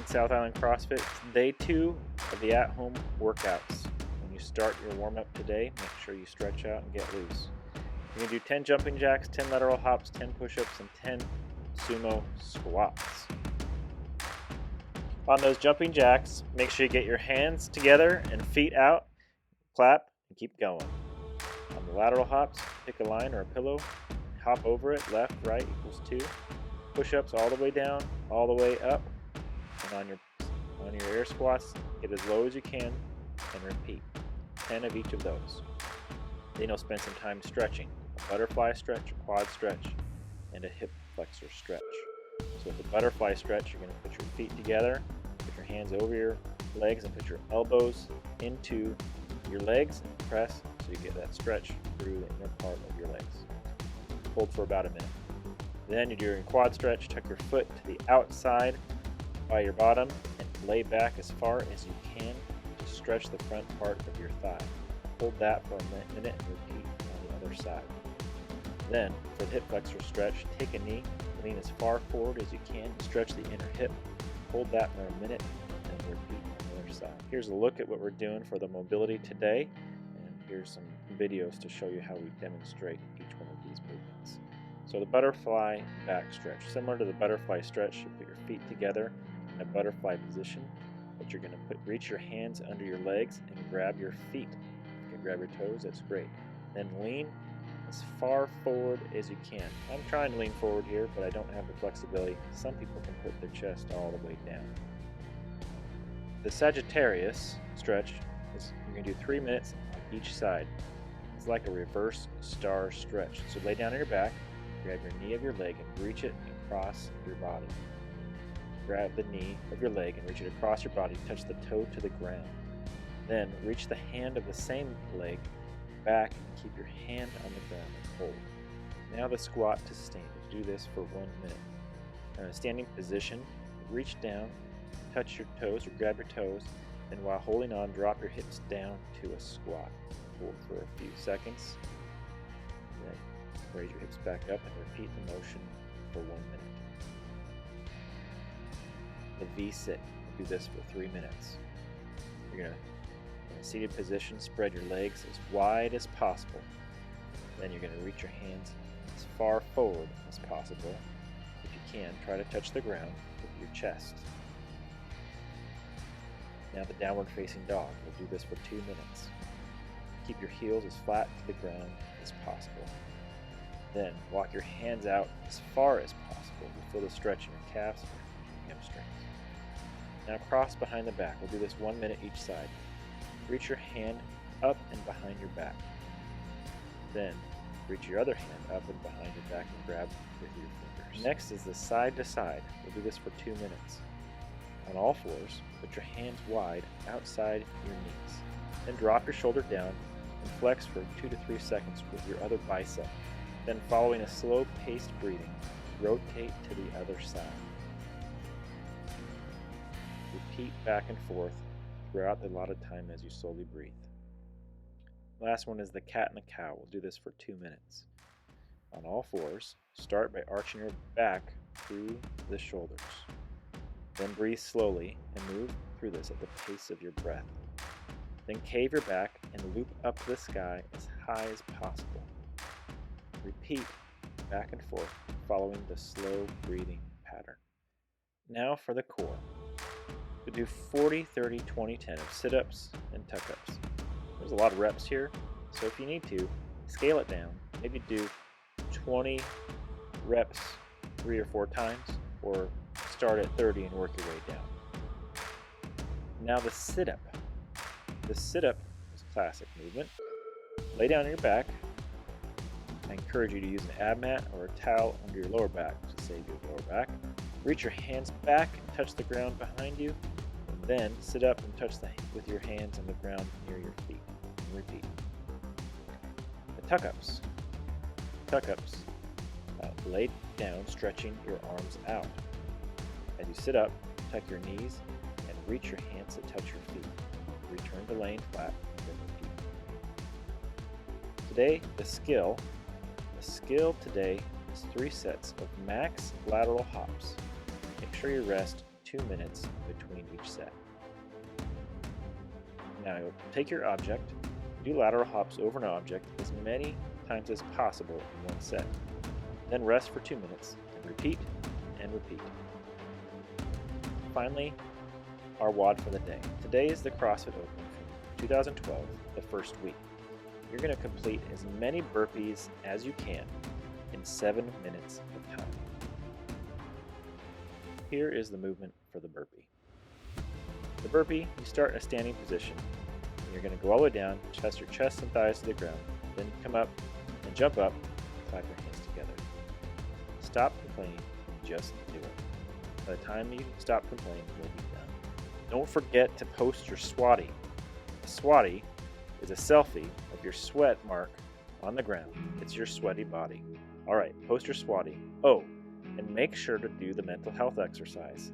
South Island CrossFit. It's day 2 of the at-home workouts. When you start your warm-up today, make sure you stretch out and get loose. You're going to do 10 jumping jacks, 10 lateral hops, 10 push-ups, and 10 sumo squats. On those jumping jacks, make sure you get your hands together and feet out, clap, and keep going. On the lateral hops, pick a line or a pillow, hop over it, left, right equals 2. Push-ups all the way down, all the way up, and on your air squats, get as low as you can and repeat 10 of each of those. Then you'll spend some time stretching, a butterfly stretch, a quad stretch, and a hip flexor stretch. So with the butterfly stretch, you're going to put your feet together, put your hands over your legs, and put your elbows into your legs and press so you get that stretch through the inner part of your legs. Hold for about a minute. Then you're doing quad stretch, tuck your foot to the outside by your bottom and lay back as far as you can to stretch the front part of your thigh. Hold that for a minute and repeat on the other side. Then, for the hip flexor stretch, take a knee, lean as far forward as you can, stretch the inner hip, hold that for a minute, and repeat on the other side. Here's a look at what we're doing for the mobility today, and here's some videos to show you how we demonstrate each one of these movements. So the butterfly back stretch, similar to the butterfly stretch, you put your feet together in a butterfly position, but you're going to reach your hands under your legs and grab your feet. You can grab your toes, that's great. Then lean as far forward as you can. I'm trying to lean forward here, but I don't have the flexibility. Some people can put their chest all the way down. The Sagitarius stretch is you're going to do 3 minutes on each side. It's like a reverse star stretch. So lay down on your back, grab your knee of your leg and reach it across your body. Grab the knee of your leg and reach it across your body, touch the toe to the ground. Then reach the hand of the same leg back and keep your hand on the ground and hold. Now the squat to stand. Do this for 1 minute. In a standing position, reach down, touch your toes or grab your toes, and while holding on, drop your hips down to a squat. Hold for a few seconds. Then raise your hips back up and repeat the motion for 1 minute. The V-sit. Do this for 3 minutes. You're going to, in a seated position, spread your legs as wide as possible. Then you're going to reach your hands as far forward as possible. If you can, try to touch the ground with your chest. Now the downward facing dog. We'll do this for 2 minutes. Keep your heels as flat to the ground as possible. Then walk your hands out as far as possible to feel the stretch in your calves and hamstrings. Now cross behind the back. We'll do this 1 minute each side. Reach your hand up and behind your back. Then reach your other hand up and behind your back and grab with your fingers. Next is the side to side. We'll do this for 2 minutes. On all fours, put your hands wide outside your knees. Then drop your shoulder down and flex for 2 to 3 seconds with your other bicep. Then following a slow-paced breathing, rotate to the other side. Repeat back and forth throughout the allotted time as you slowly breathe. Last one is the cat and the cow. We'll do this for 2 minutes. On all fours, start by arching your back through the shoulders. Then breathe slowly and move through this at the pace of your breath. Then cave your back and loop up the sky as high as possible. Repeat back and forth, following the slow breathing pattern. Now for the core. We do 40, 30, 20, 10 of sit-ups and tuck-ups. There's a lot of reps here, so if you need to, scale it down. Maybe do 20 reps 3 or 4 times, or start at 30 and work your way down. Now the sit-up. The sit-up is a classic movement. Lay down on your back. I encourage you to use an ab mat or a towel under your lower back to save your lower back. Reach your hands back and touch the ground behind you. And then sit up and touch with your hands on the ground near your feet. And repeat. The tuck-ups. Tuck-ups. Lay down, stretching your arms out. As you sit up, tuck your knees and reach your hands to touch your feet. Return to laying flat and then repeat. Today, the skill today is 3 sets of max lateral hops. Make sure you rest 2 minutes between each set. Now take your object, do lateral hops over an object as many times as possible in one set. Then rest for 2 minutes, and repeat and repeat. Finally, our WOD for the day. Today is the CrossFit Open from 2012, the first week. You're going to complete as many burpees as you can in 7 minutes of time. Here is the movement for the burpee. The burpee, you start in a standing position. And you're going to go all the way down, test your chest and thighs to the ground, then come up and jump up, and clap your hands together. Stop complaining, just do it. By the time you stop complaining, you'll be done. Don't forget to post your SWODY. A SWODY is a selfie of your sweat mark on the ground. It's your sweaty body. Alright, post your SWODY. Oh, and make sure to do the mental health exercise.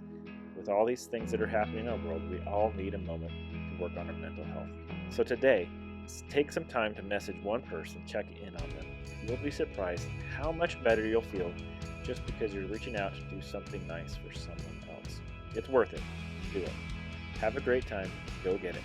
With all these things that are happening in our world, we all need a moment to work on our mental health. So today, take some time to message one person, check in on them. You'll be surprised how much better you'll feel just because you're reaching out to do something nice for someone else. It's worth it. Do it. Have a great time. Go get it.